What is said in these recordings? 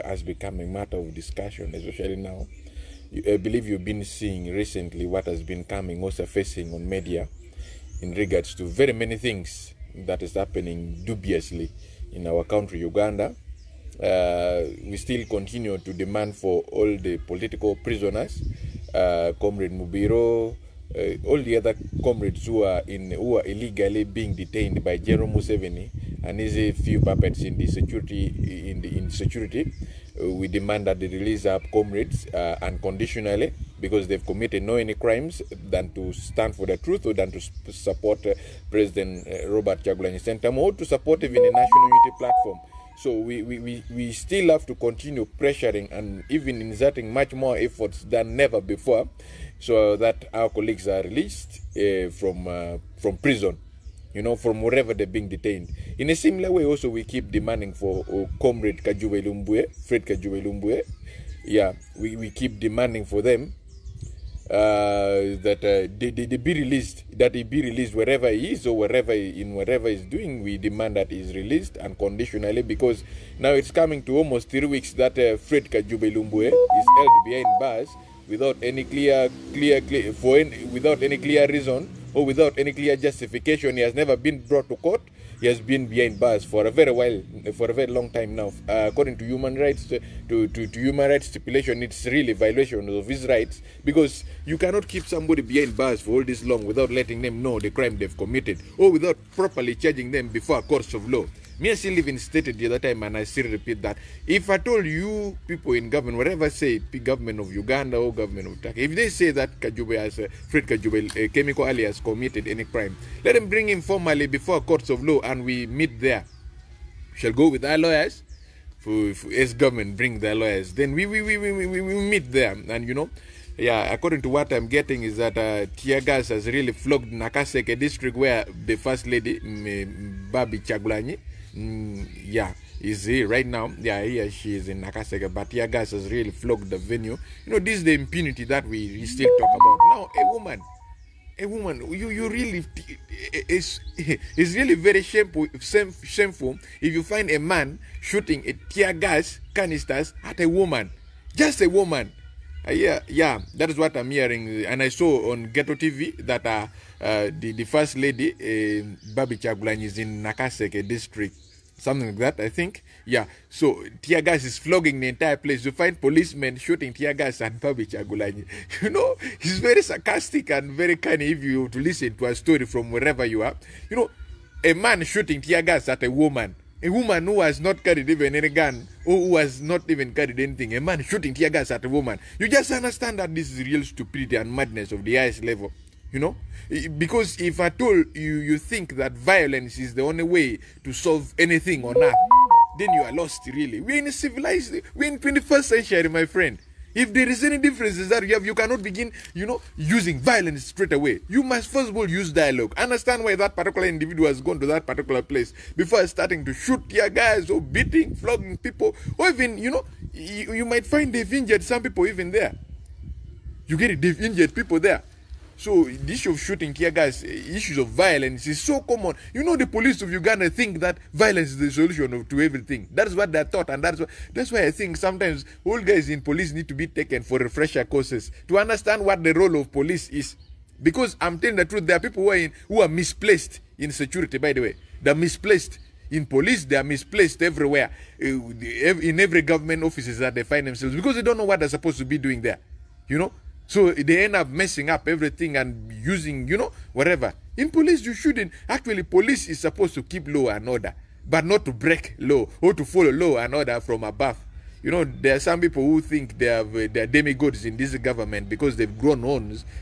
has become a matter of discussion, especially now. I believe you've been seeing recently what has been coming or surfacing on media in regards to very many things that is happening dubiously in our country, Uganda. We still continue to demand for all the political prisoners, Comrade Mubiro, all the other comrades who are illegally being detained by General Museveni and his few puppets in the security. We demand that they release our comrades unconditionally, because they've committed no any crimes than to stand for the truth, or than to support President Robert Kyagulanyi Ssentamu, or to support even a national unity platform. So we still have to continue pressuring and even exerting much more efforts than never before, so that our colleagues are released from prison, from wherever they're being detained. In a similar way, also, we keep demanding for Comrade Kajube Lumbwe, Fred Kajube Lumbwe. Yeah, we keep demanding for them that they be released, wherever he is, or wherever he's doing. We demand that he's released unconditionally, because now it's coming to almost 3 weeks that Fred Kajube Lumbwe is held behind bars without any clear reason, or without any clear justification. He has never been brought to court. He has been behind bars for a very long time now. According to human rights, to human rights stipulation, it's really violation of his rights, because you cannot keep somebody behind bars for all this long without letting them know the crime they've committed, or without properly charging them before courts of law. Me, I still even stated the other time, and I still repeat that. If I told you people in government, whatever say, government of Uganda or government of Turkey, if they say that Fred Kajube, Chemical Ali, has committed any crime, let them bring him formally before courts of law, and we meet there. We shall go with our lawyers. As government bring their lawyers, then we meet there, and yeah, according to what I'm getting is that tear gas has really flogged Nakaseke district, where the first lady, Babi Kyagulanyi, yeah, is here right now. Yeah, she is in Nakaseke, but tear gas has really flogged the venue. This is the impunity that we still talk about. Now, a woman, you really, it's really very shameful if you find a man shooting a tear gas canisters at a woman, just a woman. Yeah, that is what I'm hearing. And I saw on Ghetto TV that the first lady, Babi Kyagulanyi, is in Nakaseke district. Something like that, I think. Yeah, so tear gas is flogging the entire place. You find policemen shooting tear gas at Babi Kyagulanyi. He's very sarcastic and very kind if you to listen to a story from wherever you are. A man shooting tear gas at a woman who has not carried even any gun, or who has not even carried anything. A man shooting tear gas at a woman. You just understand that this is real stupidity and madness of the highest level. Because if at all you think that violence is the only way to solve anything on earth, then you are lost, really. We're in 21st century, my friend. If there is any differences that you cannot begin, using violence straight away. You must first of all use dialogue. Understand why that particular individual has gone to that particular place before starting to shoot tear gas or beating, flogging people, or even, you might find they've injured some people even there. You get it, they've injured people there. So the issue of shooting tear gas, issues of violence is so common. The police of Uganda think that violence is the solution to everything. That's what they're taught, and that's why I think sometimes all guys in police need to be taken for refresher courses to understand what the role of police is. Because I'm telling the truth, there are people who are misplaced in security, by the way. They're misplaced in police, they are misplaced everywhere, in every government offices that they find themselves, because they don't know what they're supposed to be doing there. So they end up messing up everything and using, whatever. In police, you shouldn't. Actually, police is supposed to keep law and order, but not to break law or to follow law and order from above. There are some people who think they're demigods in this government because they've grown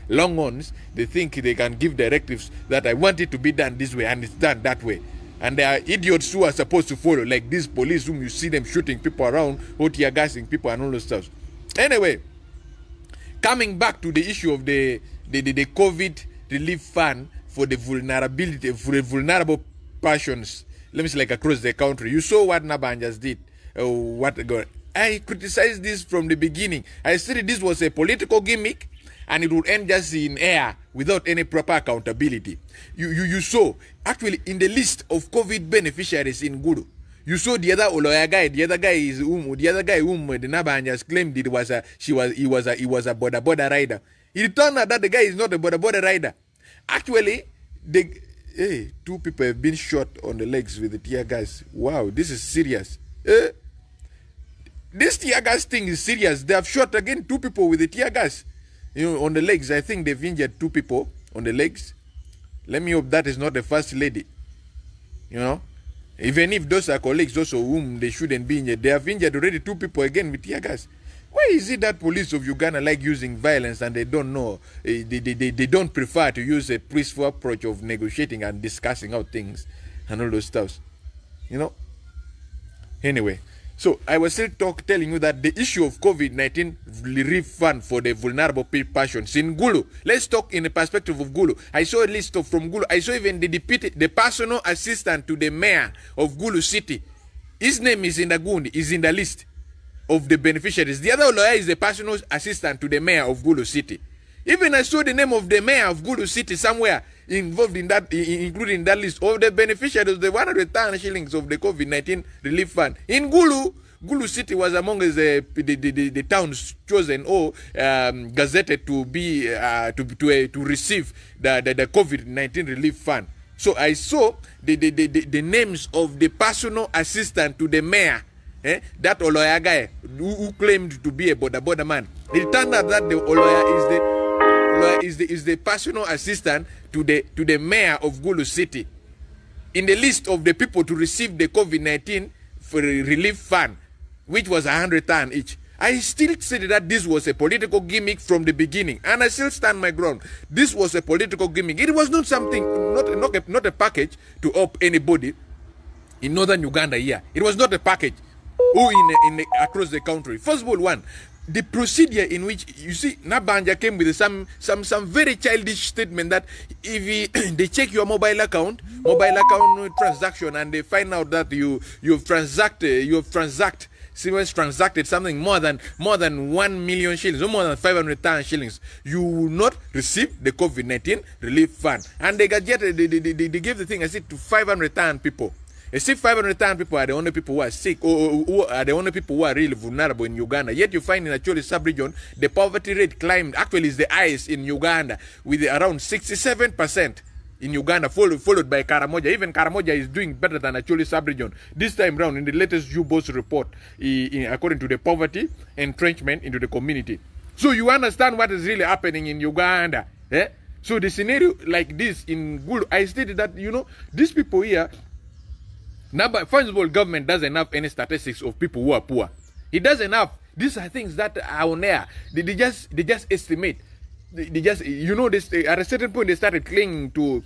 long horns. They think they can give directives that I want it to be done this way and it's done that way. And there are idiots who are supposed to follow, like these police whom you see them shooting people around or tear gassing people and all those stuff. Anyway, coming back to the issue of the COVID relief fund for the vulnerable persons, let me say, like across the country. You saw what Nabanjas did. I criticized this from the beginning. I said this was a political gimmick, and it would end just in air without any proper accountability. You saw, actually, in the list of COVID beneficiaries in Gulu, You saw the other Oloya guy. The other guy is the other guy whom the Nabanjas claimed it was he was a border rider. It turned out that the guy is not a border rider. Actually, two people have been shot on the legs with the tear gas. Wow, this is serious. This tear gas thing is serious. They have shot again 2 people with the tear gas. On the legs. I think they've injured 2 people on the legs. Let me hope that is not the first lady. Even if those are colleagues also whom they shouldn't be injured, they have injured already 2 people again with tear gas. Why is it that police of Uganda like using violence and they don't know, they don't prefer to use a peaceful approach of negotiating and discussing out things and all those stuff? Anyway, so I was still telling you that the issue of COVID-19 relief fund for the vulnerable persons in Gulu. Let's talk in the perspective of Gulu. I saw a list from Gulu. I saw even the personal assistant to the mayor of Gulu City. His name is in the Gundi, is in the list of the beneficiaries. The other lawyer is the personal assistant to the mayor of Gulu City. Even I saw the name of the mayor of Gulu City somewhere involved in that, including that list of the beneficiaries, the 100,000 shillings of the COVID-19 relief fund. In Gulu City was among the towns chosen or gazetted to be to receive the COVID-19 relief fund. So I saw the names of the personal assistant to the mayor. That Oloya guy who claimed to be a border man. It turned out that the Oloya is the personal assistant to the mayor of Gulu City. In the list of the people to receive the COVID-19 relief fund, which was 100,000 each. I still say that this was a political gimmick from the beginning, and I still stand my ground. This was a political gimmick. It was not something, not a package to help anybody in northern Uganda here. It was not a package. Across the country. First of all, the procedure in which, you see, Nabanja came with some very childish statement that if they check your mobile account transaction and they find out that you've transacted something more than 1 million shillings or more than 500,000 shillings, you will not receive the COVID-19 relief fund. And they gave the thing, I said, to 500,000 people. You see, 500,000 people are the only people who are sick, or are the only people who are really vulnerable in Uganda. Yet you find in Acholi sub-region, the poverty rate climbed, actually is the highest in Uganda, with around 67% in Uganda, followed by Karamoja. Even Karamoja is doing better than Acholi sub-region. This time round, in the latest UBOS report, according to the poverty entrenchment into the community. So you understand what is really happening in Uganda. So the scenario like this in Gulu, I stated that, these people here, now, first of all, government doesn't have any statistics of people who are poor. It doesn't have. These are things that are on air. They just estimate. They just, this, at a certain point they started clinging to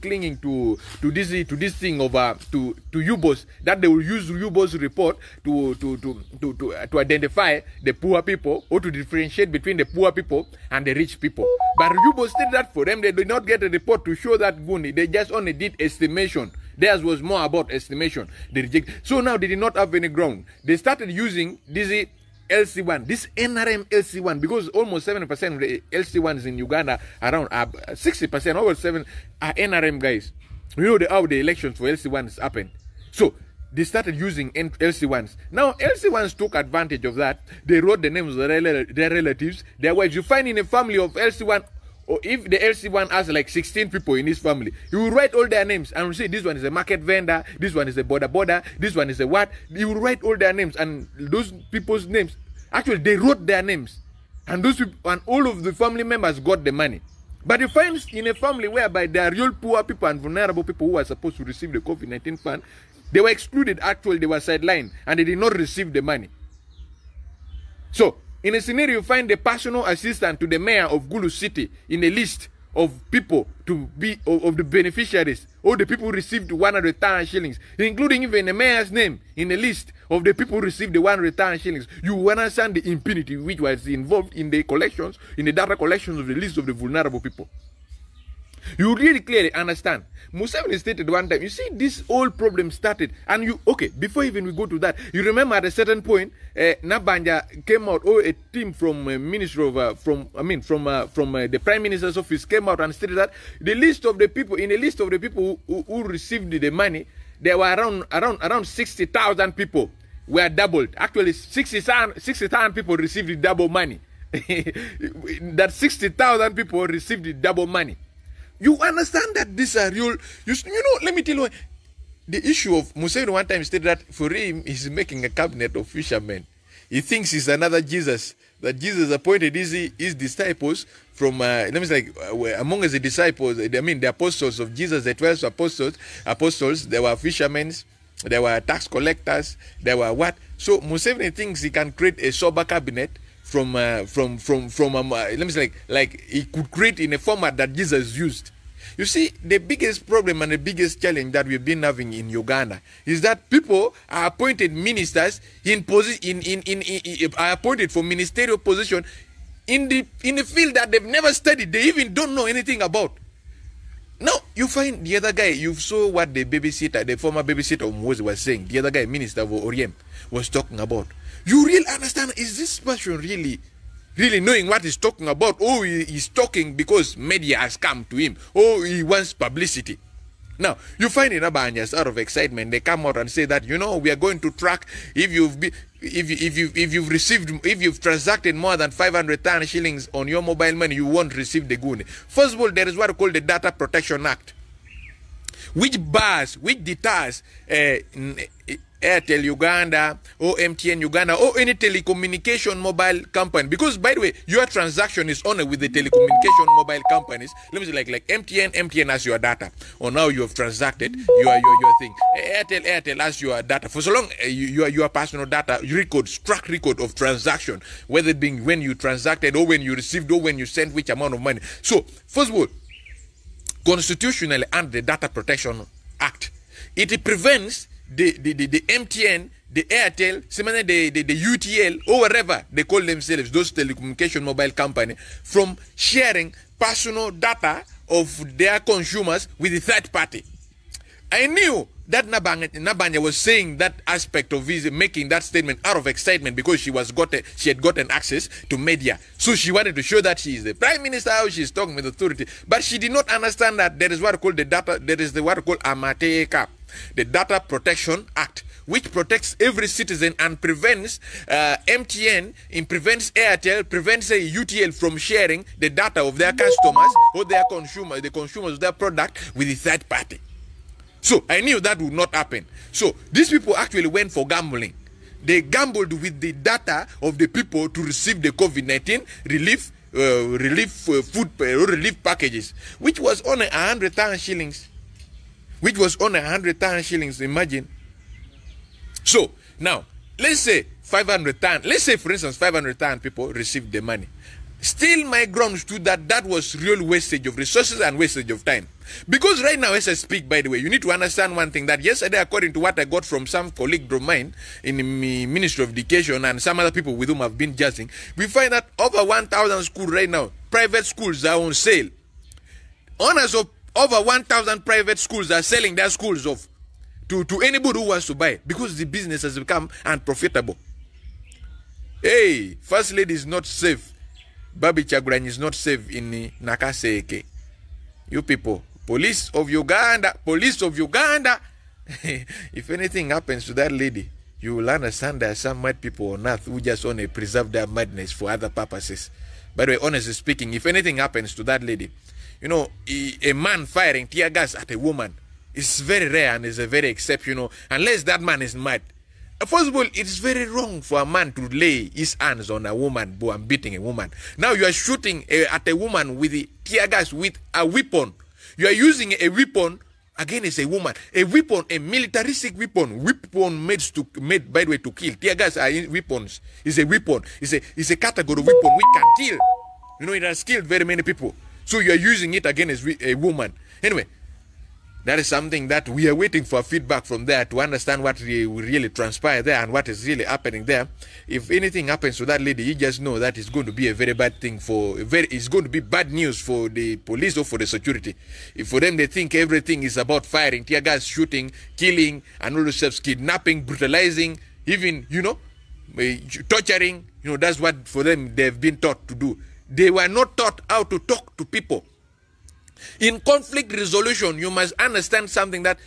this thing of to UBOS, that they will use UBOS report to identify the poor people or to differentiate between the poor people and the rich people. But UBOS did that for them. They did not get a report to show that Gundi. They just only did estimation. Theirs was more about estimation. They reject. So now they did not have any ground. They started using this LC1, this NRM LC1, because almost 70% of the LC1s in Uganda, around 60%, over 7 are NRM guys. How the elections for LC1s happened. So they started using LC1s. Now LC1s took advantage of that. They wrote the names of their relatives, their wives. You find in a family of LC1, or if the LC1 has like 16 people in his family, you will write all their names and say this one is a market vendor, this one is a border, this one is a what. You will write all their names, and those people's names, actually they wrote their names, and those people, and all of the family members got the money. But you find in a family whereby there are real poor people and vulnerable people who are supposed to receive the COVID-19 fund, they were excluded. Actually, they were sidelined and they did not receive the money. So in a scenario, you find the personal assistant to the mayor of Gulu City in a list of people to be of the beneficiaries, or the people who received 100,000 shillings, including even the mayor's name in a list of the people who received the 100,000 shillings. You understand the impunity which was involved in the collections, in the data collections of the list of the vulnerable people. You really clearly understand. Museveni stated one time, you see, this whole problem started, and before even we go to that, you remember at a certain point, Nabanja came out, or a team from Ministry of, from the Prime Minister's office came out and stated that the list of the people, in the list of the people who received the money, there were around 60,000 people were doubled. Actually, 60,000 people received the double money. That 60,000 people received the double money. You understand that these are real. You know, let me tell you, the issue of Museveni one time stated that for him, he's making a cabinet of fishermen. He thinks he's another Jesus. That Jesus appointed his disciples from, let me say, among the disciples, I mean, the apostles of Jesus, the 12 apostles, there were fishermen, there were tax collectors, there were what? So Museveni thinks he can create a sober cabinet from let me say, like he could create in a format that Jesus used. You see, the biggest problem and the biggest challenge that we've been having in Uganda is that people are appointed ministers are appointed for ministerial position in the field that they've never studied. They even don't know anything about. Now you find the other guy. You saw what the former babysitter was saying. The other guy, Minister of Oriem, was talking about. You really understand? Is this person really knowing what he's talking about? Oh, he's talking because media has come to him. Oh, he wants publicity. Now, you find in Abanyas, out of excitement, they come out and say that, you know, we are going to track if you've transacted more than 500 shillings on your mobile money, you won't receive the goods. First of all, there is what we call the Data Protection Act, which deters Airtel Uganda or MTN Uganda or any telecommunication mobile company, because by the way, your transaction is only with the telecommunication mobile companies. Let me say like MTN has your data, or now you have transacted your thing. Airtel has your data for so long. Your personal data track record of transaction, whether it being when you transacted or when you received or when you sent which amount of money. So first of all, constitutionally under the Data Protection Act, it prevents the MTN, the Airtel, similarly the UTL, or whatever they call themselves, those telecommunication mobile company, from sharing personal data of their consumers with the third party. I knew that Nabanya was saying that aspect of his making that statement out of excitement because she had gotten access to media. So she wanted to show that she is the prime minister, how she's talking with authority. But she did not understand that there is what called AMATECA, the Data Protection Act, which protects every citizen and prevents MTN, prevents Airtel, prevents UTL from sharing the data of their customers or the consumers of their product with the third party. So I knew that would not happen. So these people actually went for gambling. They gambled with the data of the people to receive the COVID-19 relief packages, which was only 100,000 shillings. Imagine. So now, let's say 500,000. Let's say, for instance, 500,000 people received the money. Still, my grounds to that was real wastage of resources and wastage of time. Because right now, as I speak, by the way, you need to understand one thing, that yesterday, according to what I got from some colleague of mine in the Ministry of Education and some other people with whom I've been judging, we find that over 1,000 schools right now, private schools, are on sale. Owners of over 1,000 private schools are selling their schools off to anybody who wants to buy, because the business has become unprofitable. Hey, First Lady is not safe. Babi Kyagulanyi is not safe in Nakaseke. You people, police of Uganda. If anything happens to that lady, you will understand there are some mad people on earth who just want to preserve their madness for other purposes. By the way, honestly speaking, if anything happens to that lady, you know, a man firing tear gas at a woman is very rare and is a very exceptional, unless that man is mad. First of all, it is very wrong for a man to lay his hands on a woman and beating a woman. Now you are shooting at a woman with the tear gas with a weapon. You are using a weapon against a woman. A weapon, a militaristic weapon made by the way to kill. Tear gas are weapons. It's a weapon. It's a category of weapon which can kill. You know, it has killed very many people. So you are using it against a woman. Anyway, that is something that we are waiting for feedback from there to understand what really transpired there and what is really happening there. If anything happens to that lady, you just know that it's going to be a very bad thing it's going to be bad news for the police or for the security. If for them they think everything is about firing, tear gas, shooting, killing, and all those stuff, kidnapping, brutalizing, even, you know, torturing, you know, that's what for them they've been taught to do. They were not taught how to talk to people. In conflict resolution, you must understand something, that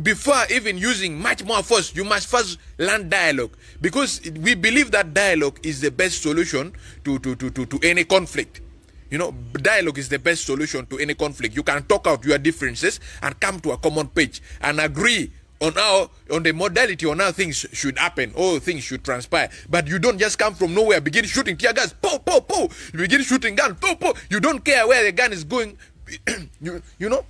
before even using much more force, you must first learn dialogue, because we believe that dialogue is the best solution to any conflict. You know, dialogue is the best solution to any conflict. You can talk out your differences and come to a common page and agree on the modality on how things should happen, or things should transpire. But you don't just come from nowhere, begin shooting tear gas, pow, pow, pow. You begin shooting gun, pow, pow. You don't care where the gun is going. you know,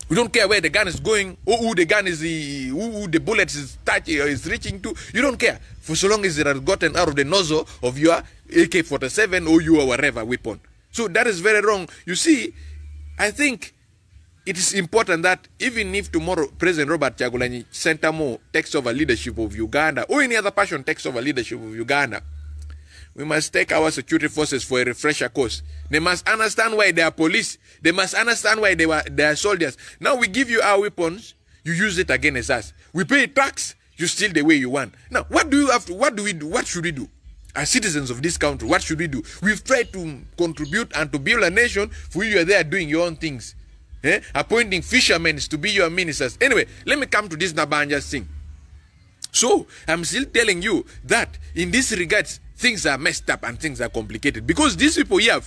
you don't care where the gun is going, or who the gun is, who the bullet is touching or is reaching to. You don't care, for so long as it has gotten out of the nozzle of your AK-47 or your whatever weapon. So that is very wrong. You see, I think it is important that even if tomorrow President Robert Kyagulanyi Ssentamu takes over leadership of Uganda, or any other person takes over leadership of Uganda, we must take our security forces for a refresher course. They must understand why they are police. They must understand why they are soldiers. Now we give you our weapons, you use it against us. We pay tax, you steal the way you want. Now, what do we do? What should we do? As citizens of this country, what should we do? We've tried to contribute and to build a nation. For you are there doing your own things. Appointing fishermen to be your ministers. Anyway, let me come to this Nabanja's thing. So, I'm still telling you that in this regards, things are messed up and things are complicated. Because these people here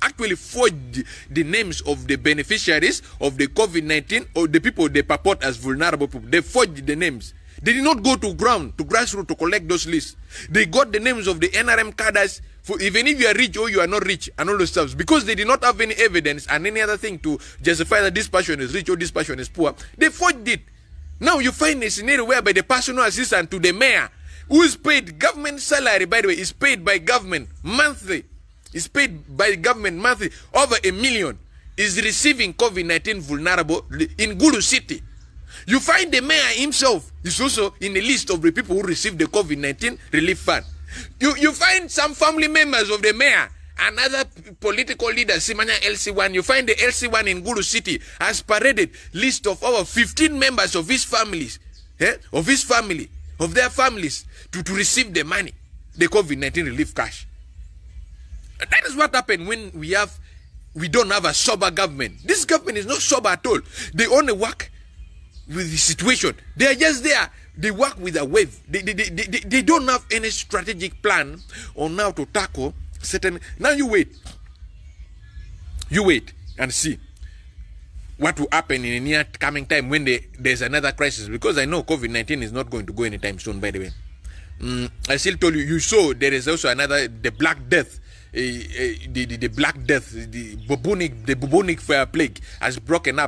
actually forged the names of the beneficiaries of the COVID-19, or the people they purport as vulnerable people. They forged the names. They did not go to ground, to grassroots to collect those lists. They got the names of the NRM cadres, for even if you are rich or you are not rich, and all those stuff. Because they did not have any evidence and any other thing to justify that this person is rich or this person is poor, they forged it. Now you find a scenario whereby the personal assistant to the mayor, who is paid government salary, by the way, is paid by government monthly, is paid by government monthly, over $1 million, is receiving COVID-19 vulnerable in Gulu City. You find the mayor himself is also in the list of the people who received the COVID-19 relief fund. You find some family members of the mayor, another political leader, Simanya LC1. You find the LC1 in Gulu City has paraded list of over 15 members of his families, of their families, to receive the money, the COVID-19 relief cash. That is what happened when we don't have a sober government. This government is not sober at all. They only work with the situation. They are just there. They work with a wave. They don't have any strategic plan on how to tackle certain. Now you wait and see what will happen in a near coming time when there's another crisis. Because I know COVID-19 is not going to go anytime soon, by the way. I still told you, you saw there is also another, the Black Death. The Black Death, the bubonic plague has broken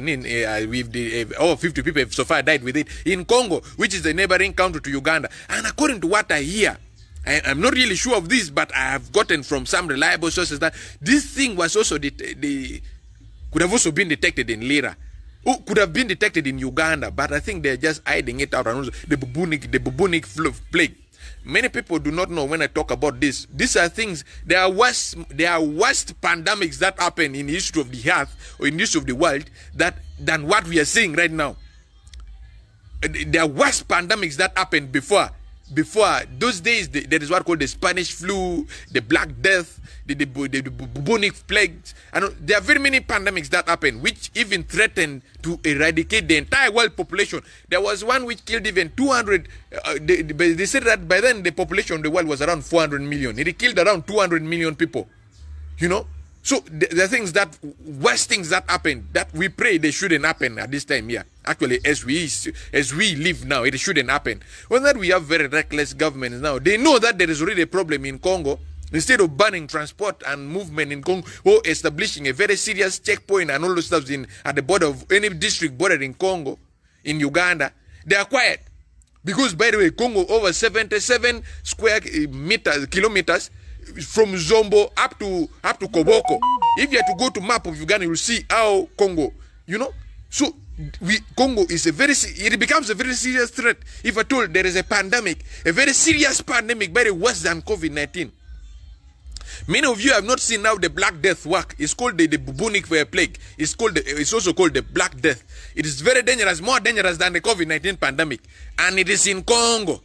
in with over 50 people so far died with it in Congo, which is the neighboring country to Uganda. And according to what I hear, I'm not really sure of this, but I have gotten from some reliable sources that this thing was also could have also been detected in Lira, or could have been detected in Uganda, but I think they're just hiding it out. And also the bubonic plague. Many people do not know when I talk about this. These are things, there are worst pandemics that happen in the history of the earth or in the history of the world than what we are seeing right now. There are worst pandemics that happened before those days. There is what called the Spanish flu, the Black Death, the bubonic plagues, and there are very many pandemics that happened which even threatened to eradicate the entire world population. There was one which killed even 200. They said that by then the population of the world was around 400 million. It killed around 200 million people. You know. So the things worst things that happened that we pray they shouldn't happen at this time here. Actually, as we live now, it shouldn't happen. When that we have very reckless governments now, they know that there is already a problem in Congo. Instead of banning transport and movement in Congo, or establishing a very serious checkpoint and all those stuff at the border of any district border in Congo, in Uganda, they are quiet. Because by the way, Congo over 77 square kilometers from Zombo up to Koboko. If you have to go to map of Uganda, you will see how Congo, you know. So Congo is it becomes a very serious threat if at all there is a pandemic, a very serious pandemic, very worse than COVID-19. Many of you have not seen now the Black Death work. It's called the bubonic plague. It's also called the Black Death. It is very dangerous, more dangerous than the COVID-19 pandemic, and it is in Congo.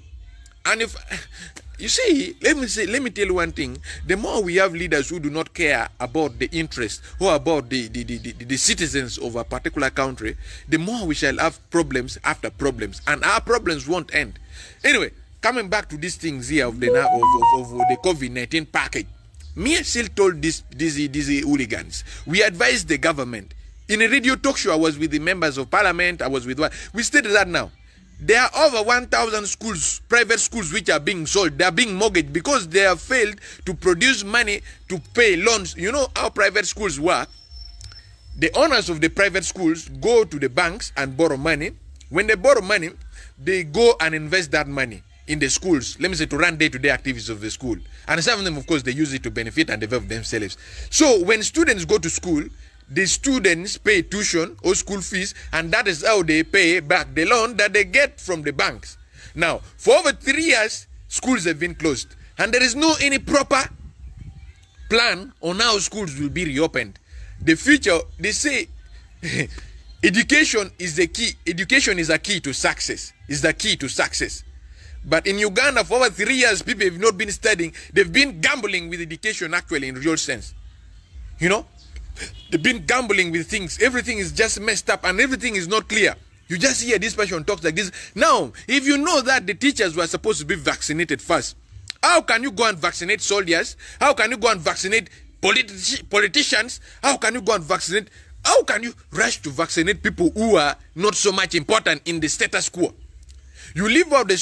And you see, let me tell you one thing. The more we have leaders who do not care about the interest or about the citizens of a particular country, the more we shall have problems after problems, and our problems won't end. Anyway, coming back to these things here of the COVID-19 package, me still told these hooligans, we advised the government. In a radio talk show, I was with the members of parliament, I was with what? We stated that now. There are over 1,000 schools, private schools, which are being sold. They are being mortgaged because they have failed to produce money to pay loans. You know how private schools work? The owners of the private schools go to the banks and borrow money. When they borrow money, they go and invest that money in the schools, let me say, to run day-to-day activities of the school. And some of them, of course, they use it to benefit and develop themselves. So when students go to school, the students pay tuition or school fees, and that is how they pay back the loan that they get from the banks. Now, for over 3 years, schools have been closed, and there is no any proper plan on how schools will be reopened. The future, they say, education is the key. Education is a key to success. Is the key to success. But in Uganda, for over 3 years, people have not been studying. They've been gambling with education, actually, in real sense. You know? They've been gambling with things. Everything is just messed up and everything is not clear. You just hear this person talks like this. Now, if you know that the teachers were supposed to be vaccinated first, how can you go and vaccinate soldiers? How can you go and vaccinate politicians? How can you go and vaccinate? How can you rush to vaccinate people who are not so much important in the status quo? You leave out the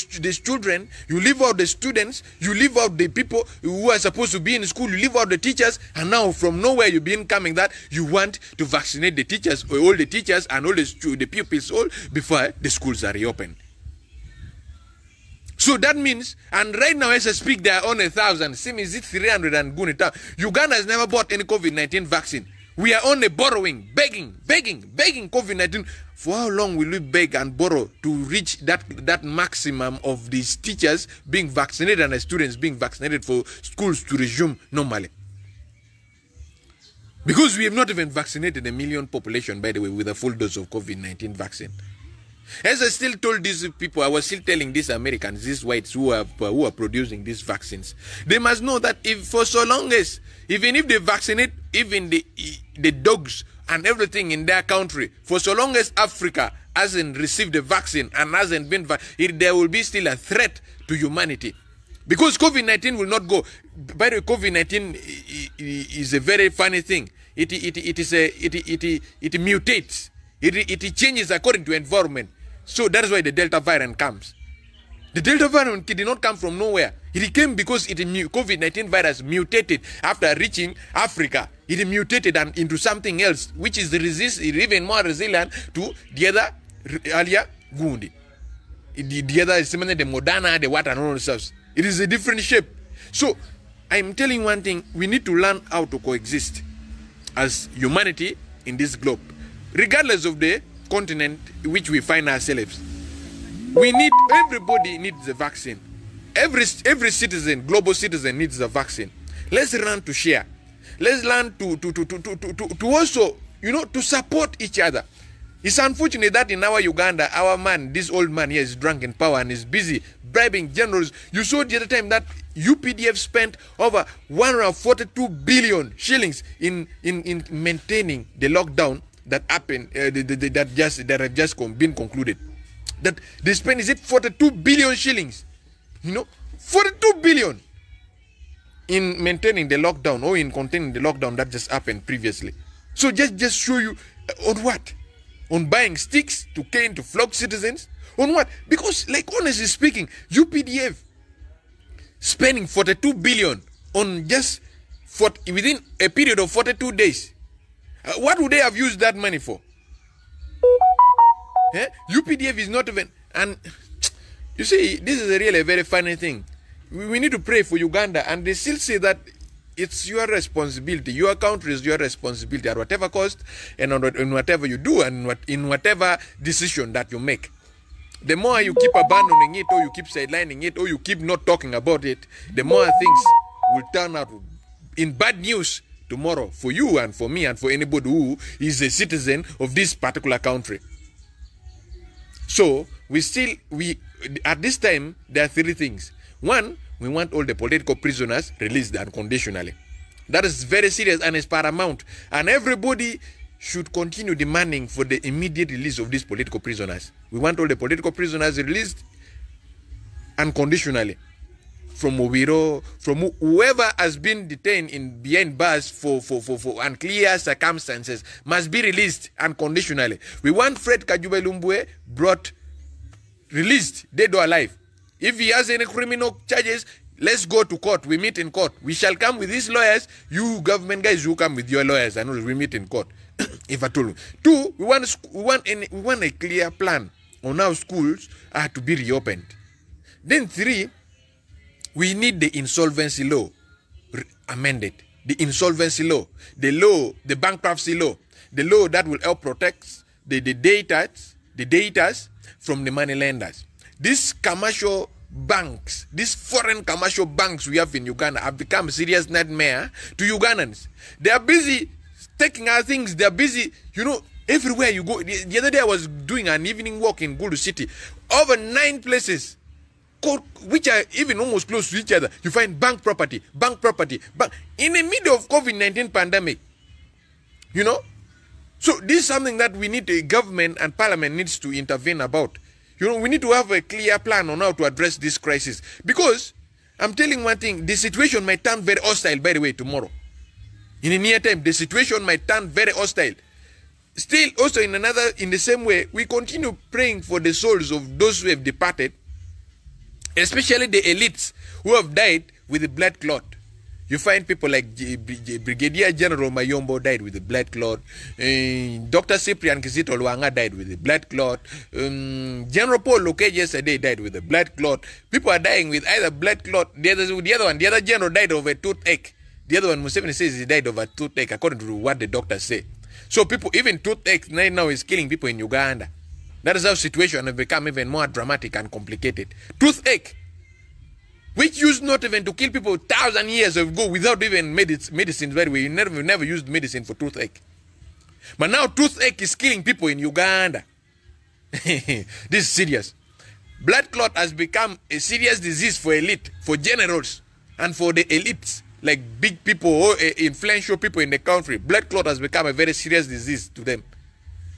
children, you leave out the students, you leave out the people who are supposed to be in school, you leave out the teachers, and now from nowhere you've been coming that you want to vaccinate the teachers, or all the teachers and all the pupils all before the schools are reopened. So that means, and right now as I speak, they are on 1,000. Same is it 300 and Gunita. Uganda has never bought any COVID-19 vaccine. We are only borrowing, begging COVID-19. For how long will we beg and borrow to reach that maximum of these teachers being vaccinated and the students being vaccinated for schools to resume normally? Because we have not even vaccinated 1 million population, by the way, with a full dose of COVID-19 vaccine. As I still told these people, I was still telling these Americans, these whites who are producing these vaccines, they must know that if for so long as, even if they vaccinate even the dogs and everything in their country, for so long as Africa hasn't received the vaccine and hasn't been there will be still a threat to humanity. Because COVID-19 will not go. By the way, COVID-19 is a very funny thing. It mutates. It changes according to environment. So that is why the Delta variant comes. The Delta variant did not come from nowhere. It came because COVID-19 virus mutated after reaching Africa. It mutated and into something else, which is even more resilient to the other earlier Gundi. The other is similar to the Moderna, the what and all stuff. It is a different shape. So I'm telling one thing, we need to learn how to coexist as humanity in this globe. Regardless of the continent in which we find ourselves, everybody needs a vaccine. Every citizen, global citizen needs a vaccine. Let's learn to share. Let's learn to also, to support each other. It's unfortunate that in our Uganda, our man, this old man here is drunk in power and is busy bribing generals. You saw the other time that UPDF spent over 142 billion shillings in maintaining the lockdown that happened, that have just been concluded. That they spent, is it 42 billion shillings? 42 billion in maintaining the lockdown or in containing the lockdown that just happened previously. So just show you on what? On buying sticks to cane to flog citizens? On what? Because, like, honestly speaking, UPDF spending 42 billion on just within a period of 42 days. What would they have used that money for? UPDF is not even, and you see, this is really a very funny thing. We need to pray for Uganda, and they still say that it's your responsibility, your country is your responsibility at whatever cost, and in whatever you do, and in whatever decision that you make. The more you keep abandoning it, or you keep sidelining it, or you keep not talking about it, the more things will turn out in bad news tomorrow for you and for me and for anybody who is a citizen of this particular country. So, at this time, there are three things. One, we want all the political prisoners released unconditionally. That is very serious and is paramount. And everybody should continue demanding for the immediate release of these political prisoners. We want all the political prisoners released unconditionally. From Mobiro, from whoever has been detained behind bars for unclear circumstances must be released unconditionally. We want Fred Kajuba Lumbwe released, dead or alive. If he has any criminal charges, let's go to court. We meet in court. We shall come with these lawyers. You government guys, you come with your lawyers, and we meet in court. If at all. Two, we want a clear plan on how schools are to be reopened. Then three, we need the insolvency law amended. The insolvency law, the bankruptcy law, the law that will help protect the debtors from the money lenders. These commercial banks, these foreign commercial banks we have in Uganda have become a serious nightmare to Ugandans. They are busy taking our things. They are busy, everywhere you go. The other day I was doing an evening walk in Gulu City. Over 9 places, which are even almost close to each other, you find bank property. In the middle of COVID-19 pandemic, So this is something that we need, the government and parliament needs to intervene about. We need to have a clear plan on how to address this crisis. Because, I'm telling one thing, the situation might turn very hostile, by the way, tomorrow. In the near time, the situation might turn very hostile. Still, also in the same way, we continue praying for the souls of those who have departed, especially the elites who have died with the blood clot. You find people like Brigadier General Mayombo died with the blood clot. Dr. Cyprian Kizito Luanga died with the blood clot. General Paul Lokej yesterday died with the blood clot. People are dying with either blood clot. The other general died of a toothache. The other one, Museveni says he died of a toothache, according to what the doctors say. So people, even toothache right now is killing people in Uganda. That is how situation has become even more dramatic and complicated. Toothache, which used not even to kill people 1,000 years ago without even medicine. By the way, we never used medicine for toothache. But now toothache is killing people in Uganda. This is serious. Blood clot has become a serious disease for elite, for generals, and for the elites, like big people or influential people in the country. Blood clot has become a very serious disease to them.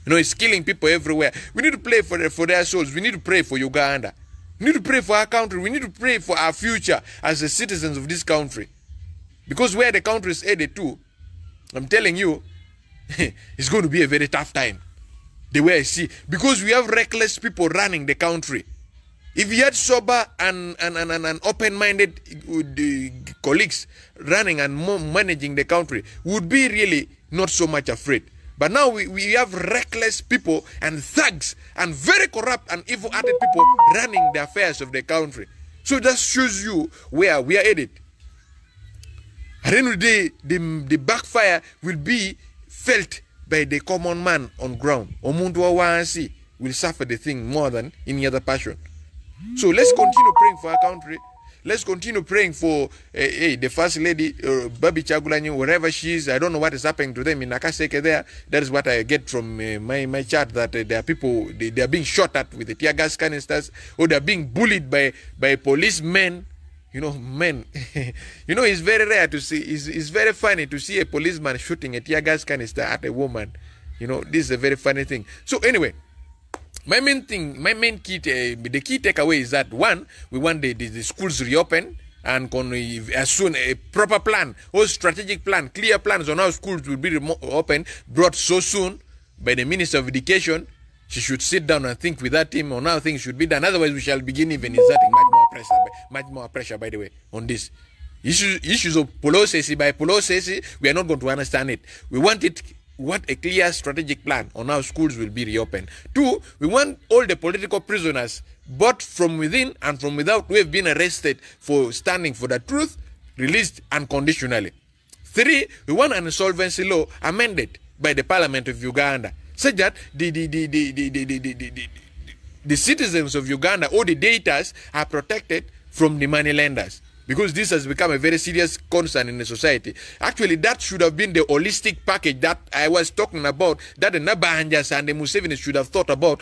It's killing people everywhere. We need to pray for their souls. We need to pray for Uganda. We need to pray for our country. We need to pray for our future as the citizens of this country. Because where the country is headed to, I'm telling you, it's going to be a very tough time. The way I see. Because we have reckless people running the country. If we had sober and open-minded colleagues running and managing the country, we would be really not so much afraid. But now we have reckless people and thugs and very corrupt and evil-hearted people running the affairs of the country. So that shows you where we are headed. At the end of the day, the backfire will be felt by the common man on ground. Omuntu wa wansi will suffer the thing more than any other person. So let's continue praying for our country. Let's continue praying for the First Lady, Babi Chagulanyi, wherever she is. I don't know what is happening to them in Nakaseke there. That is what I get from my chat, that there are people, they are being shot at with the tear gas canisters, or they are being bullied by policemen. Men. It's very rare to see, it's very funny to see a policeman shooting a tear gas canister at a woman. This is a very funny thing. So anyway, the key takeaway is that, one, we want the schools reopened and as soon a proper plan, or strategic plan, clear plans on how schools will be opened, brought so soon by the Minister of Education. She should sit down and think with that team on how things should be done. Otherwise, we shall begin even exerting much more pressure, by the way, on this. Issues of Polosesi by Polosesi, we are not going to understand it. We want a clear strategic plan on how schools will be reopened. Two, we want all the political prisoners, both from within and from without, who have been arrested for standing for the truth, released unconditionally. Three, we want an insolvency law amended by the Parliament of Uganda, such that the citizens of Uganda, or the debtors, are protected from the money lenders. Because this has become a very serious concern in the society. Actually, that should have been the holistic package that I was talking about, that the Nabahanjas and the Museveni should have thought about.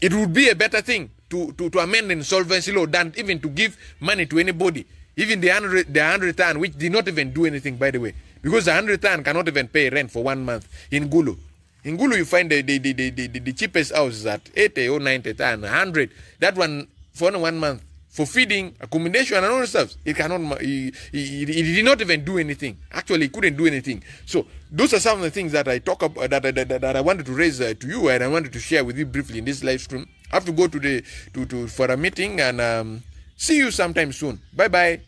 It would be a better thing to amend the insolvency law than even to give money to anybody. Even the 100 tan, which did not even do anything, by the way, because the 100 tan cannot even pay rent for 1 month in Gulu. In Gulu, you find the cheapest houses at 80 or 90 tan, 100. That one for 1 month. For feeding, accommodation, and all stuff, it cannot. It did not even do anything. Actually, it couldn't do anything. So those are some of the things that I talk about, that I wanted to raise to you, and I wanted to share with you briefly in this live stream. I have to go to for a meeting, and see you sometime soon. Bye bye.